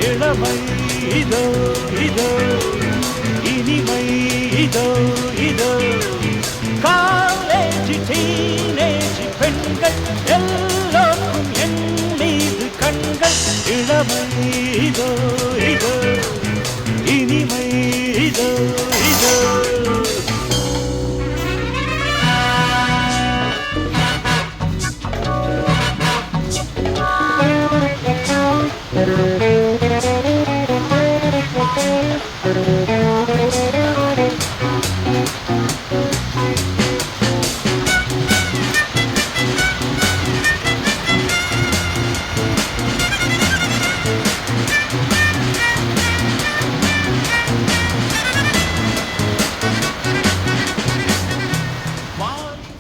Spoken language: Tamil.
இளமை இதோ இதோ இனிமை இதோ இதோ காலேஜ் டீனேஜ் பெண்கள் எல்லோருக்கும் என் மீது கண்கள் இளமை இதோ இதோ இனிமை இதோ இதோ Thank you.